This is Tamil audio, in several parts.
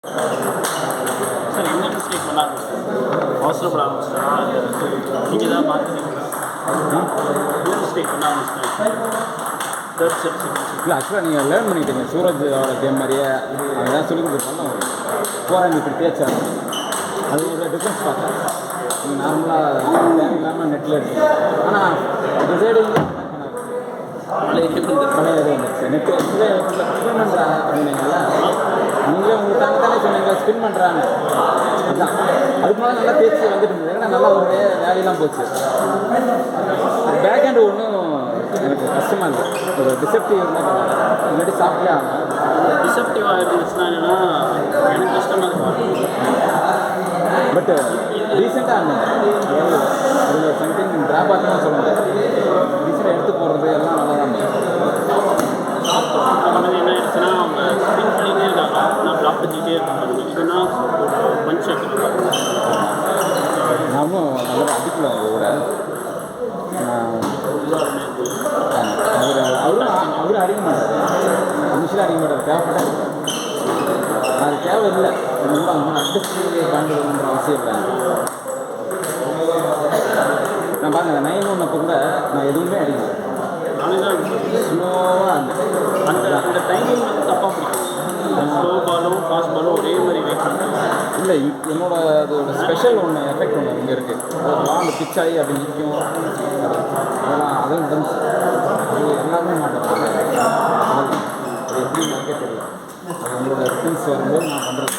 சார் என்ன மிஸ்டேக் பண்ணாங்க சார் அவசரப்பட ஆரம்பிச்சிட்டா நீங்கள் தான் மாற்றினீங்களா என்ன மிஸ்டேக் பண்ண ஆரம்பிச்சிட்டேன் தேர்ட் செட் இல்லை ஆக்சுவலாக நீங்கள் லேர்ன் பண்ணிட்டீங்க சூரஜோட கேம் மாதிரியே அதான் சொல்லி கொடுத்துருப்பாங்க போகிறாங்க இப்படி தேய்ச்சா அது ஒரு டிஃப்ரென்ஸ் பார்த்தேன் நீங்கள் நார்மலாக தேவையில்லாமல் நெட்டில் எடுத்து ஆனால் இந்த சைடு பழைய இது வந்துச்சு நெட்டு ஸ்பின் பண்ணுறாங்க அப்படின்னீங்களா நீங்களே உங்களுக்கு தானே சொன்னீங்க ஸ்பின் பண்ணுறாங்க அதுதான் அதுக்கு மேலே நல்லா தேய்ச்சி வந்துட்டு இருந்தது ஏன்னா நல்லா ஒரு வேலையெல்லாம் போச்சு பேக் ஹேண்டு ஒன்றும் எனக்கு கஷ்டமாக இல்லை ஒரு டிசெப்டிவ் இருந்தால் இல்லாட்டி சாப்பிட்டே ஆகும் டிசெப்டிவாக இருந்துச்சுன்னா என்னன்னா எனக்கு கஷ்டமாக இருக்கும் பட் ரீசெண்டாக இருந்தது அதில் சம்திங் ட்ராபேக்லாம் சொல்ல முடியாது ரீசெண்டாக எடுத்து போடுறது எல்லாம் நல்லா தான் அந்த மாதிரி என்ன ஆயிடுச்சுன்னா அவங்க ஸ்பின் பண்ணிகிட்டே இருக்காங்க நான் பிளாக் பண்ணிக்கிட்டே இருக்காங்க இதுனா பஞ்ச் எடுத்துருக்காங்க நானும் நல்லா அடிக்கல அவங்க கூட அவரும் அடிக்க மாட்டார் இனிஷியலாக அடிக்க மாட்டார் தேவைப்பட்ட அது தேவை இல்லை ரொம்ப அவங்க அட்ஜஸ்ட் பண்ணுறதுன்ற அவசியம் இல்லை நான் பாருங்க 9-1 அப்போ கூட நான் எதுவுமே அடிக்கல ஸ்லோவாக அந்த அந்த டைமிங் வந்து தப்பாக பிடிக்கும் ஸ்லோ பாலும் ஃபாஸ்ட் பாலும் ஒரே மாதிரி வெயிட் பண்ணுறாங்க இல்லை என்னோட அதோட ஸ்பெஷல் ஒன்று எஃபெக்ட் ஒன்று இங்கே இருக்குது பால் பிச் ஆகி அப்படி நிற்கும் அதெல்லாம் அதுவும் நடந்துச்சு அது எல்லாமே மாட்டேன் அது எப்படி எனக்கே தெரியல அது உங்களோட ஸ்கில்ஸ் வரும்போது நான் பண்ணுறது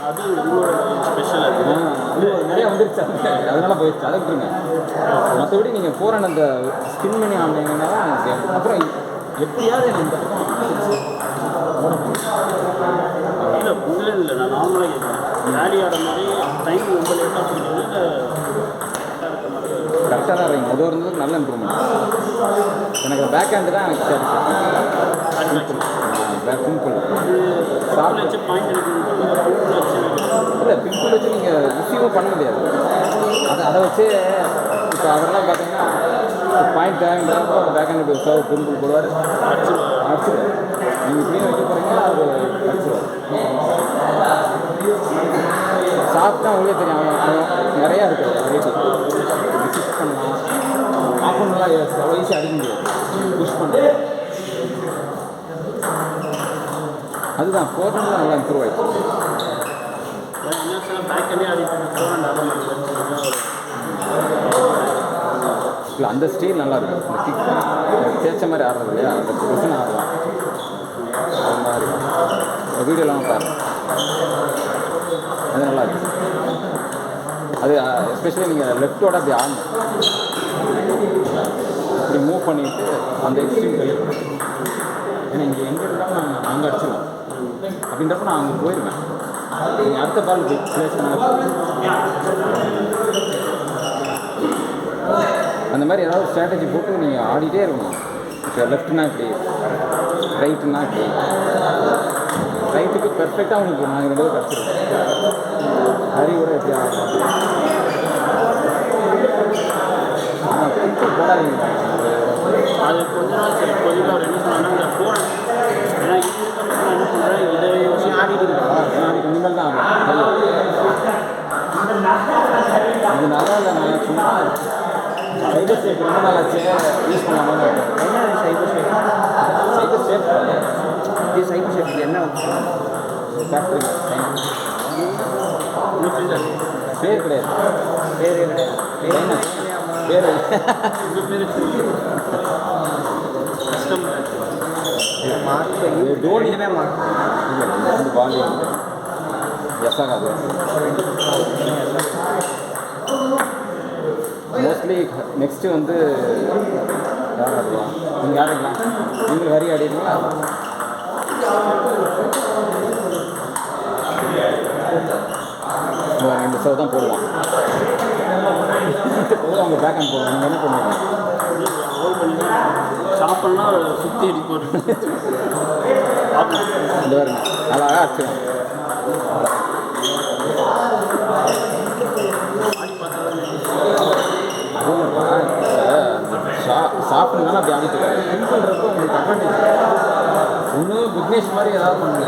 அது உங்களோட ஸ்பெஷல் அது நிறையா வந்துருச்சு அதனால போயிடுச்சு அதை விட்டுருங்க மற்றபடி நீங்கள் போகிற அந்த ஸ்பின் பண்ணி ஆனீங்கன்னா அப்புறம் எப்படியாவது எனக்கு இந்த இல்லை உங்களே இல்லை நான் நார்மலாக கேட்குறேன் ரேலி ஆடுற மாதிரி டைம் ரொம்ப லேட்டாக போடுறது கரெக்டாக தான் வரீங்க அது இருந்தது நல்ல இம்ப்ரூவ்மெண்ட் எனக்கு பேக் ஹேண்டு தான் எனக்கு பிம்பிள் சாப்பிட்டு வச்சு பாயிண்ட் இல்லை பிம்பிள் வச்சு நீங்கள் ரிசீவும் பண்ண முடியாது அதை வச்சு இப்போ அவரெல்லாம் பார்த்தீங்கன்னா பாயிண்ட் தேவைன்றப்போ பேக் ஹேண்ட் இப்படி சார் பிம்பிள் போடுவார் அடிச்சிடுவார் நீங்கள் இப்படியும் வைக்க போகிறீங்கன்னா அது அடிச்சிடுவார் சாப்பிட்டா உங்களே தெரியும் அவன் நிறையா இருக்குது வெரைட்டி புஷ் பண்ணலாம் ஆஃப் பண்ணலாம் அவ்வளோ ஈஸியாக அடிக்க முடியாது புஷ் பண்ணலாம் அதுதான் ஃபோர்னு நல்லா இம்ப்ரூவ் ஆகிடுச்சு இல்லை அந்த ஸ்டைல் நல்லா இருக்கும் இந்த கிக் தேய்ச்ச மாதிரி ஆடுறது இல்லையா அந்த பொசிஷன் ஆடலாம் அது மாதிரி வீடியோலாம் பாருங்கள் அது நல்லா இருக்கு அது எஸ்பெஷலி நீங்கள் லெஃப்டோட அப்படி ஆடணும் இப்படி மூவ் பண்ணிவிட்டு அந்த எக்ஸ்ட்ரீம் கையில் ஏன்னா இங்கே எங்கே இருந்தாலும் நான் அங்கே அடிச்சிடுவேன் அப்படின்றப்ப நான் அங்கே போயிடுவேன் நீங்கள் அடுத்த பால் பிளேஸ் அந்த மாதிரி ஏதாவது ஸ்ட்ராட்டஜி போட்டு நீங்கள் ஆடிட்டே இருக்கணும் இப்போ லெஃப்ட்னா இப்படி ரைட்டுனா இப்படி ரைட்டுக்கு பெர்ஃபெக்டாக உங்களுக்கு நாங்கள் 2 பேரும் கிடச்சிருக்கோம் ஹரி கூட எப்படி ஆகலாம் ஆனால் பிம்பிள் போடாதீங்க அது கொஞ்ச நாள் சரி இப்போதைக்கு அவர் என்ன சொன்னாங்கன்னா இந்த ஃபோன் ஏன்னா என்ன பண்ணுறேன் இதை வச்சு ஆடிட்டு இருக்காங்க அதுக்கு இனிமேல் தான் ஆகும் இது நல்லா இல்லை நான் சும்மா சைபர் சேஃப் ரொம்ப நாள் ஆச்சு யூஸ் பண்ணாமல் என்ன சைபர் சேஃப் சைபர் சேஃப் இது சைபர் சேஃப் இது என்ன ஃபேக்ட்ரி பேர் கிடையாது பேரே கிடையாது பேர் கஷ்டம் மார்க் தோனியுமே மார்க் இல்லை வந்து வால்யூம் எஸ்ஸாகாது மோஸ்ட்லி நெக்ஸ்ட்டு வந்து யார் ஆடுவான் நீங்கள் ஆடுங்களா நீங்கள் வரி ஆடிடுங்களா இந்த சர்வ் தான் போடுவான் அவங்க பேக் ஹேண்ட் போடுவாங்க நீங்கள் என்ன பண்ணுவீங்க சாப்பிட்னா சுற்றி அடி போட்டு இந்த வருங்க அழகாக அடிச்சிடும் அதுவும் சாப்பிட்ணுன்னா அப்படி ஆடிட்டு பின்புன்றப்போ உங்களுக்கு அட்வான்டேஜ் இன்னும் விக்னேஷ் மாதிரி ஏதாவது பண்ணுங்க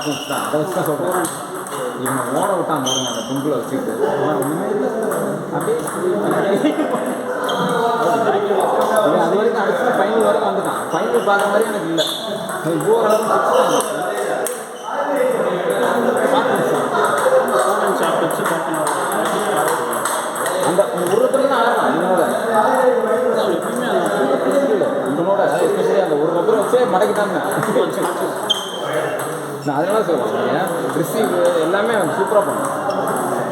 சீக்வன்ஸ் தான், அதை வச்சு தான் சொல்கிறேன். இவங்க ஓட விட்டான் பாருங்க அந்த கும்பில் வச்சுக்கிட்டு ஒன்றுமே இல்லை. அப்படியே இவன் அது வரைக்கும் அடிச்சு ஃபைனல் வரைக்கும் வந்துட்டான். ஃபைனல் பார்க்குற மாதிரி எனக்கு இல்லை. ஓரளவுக்கு அந்த உருவத்துல தான் ஆடுறான் இவனோட. இவனோட எஸ்பெஷலி அந்த ஒரு ரப்பரை வச்சே மடக்கிட்டாங்க. நான் அதனால சொல்கிறேன், ரிசீவ் எல்லாமே அவன் சூப்பராக பண்ணுவான்.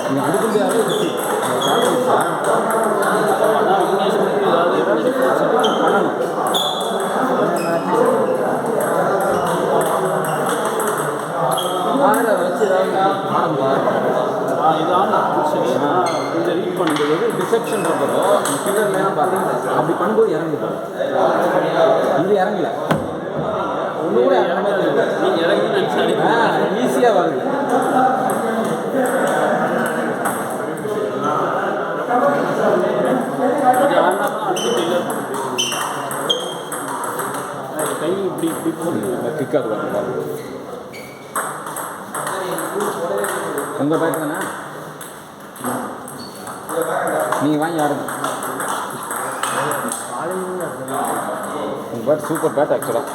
நீங்கள் அடுக்க முடியாத ரிசீவ் பண்ணணும். ஆட வச்சு ஏதாவது ஆடம்பா இது கொஞ்சம் ரீட் பண்ணுறது டிசெப்ஷன் இருக்கிறதோ ஃபிங்கர்லாம் பார்த்தீங்கன்னா அப்படி பண்ணும்போது இறங்குது. இது இறங்கல, ஒன்று கூட நீங்கள் இறங்கி நினச்சாலே ஈஸியாக வருது. அது ஆனால் அடுத்து டெய்லர் கை இப்படி இப்படி போட்டு கிக்காது பாருங்க. உங்கள் பேட் தானே, நீங்கள் வாங்கி ஆடுங்க. உங்கள் பேட் சூப்பர் பேட் ஆக்சுவலாக.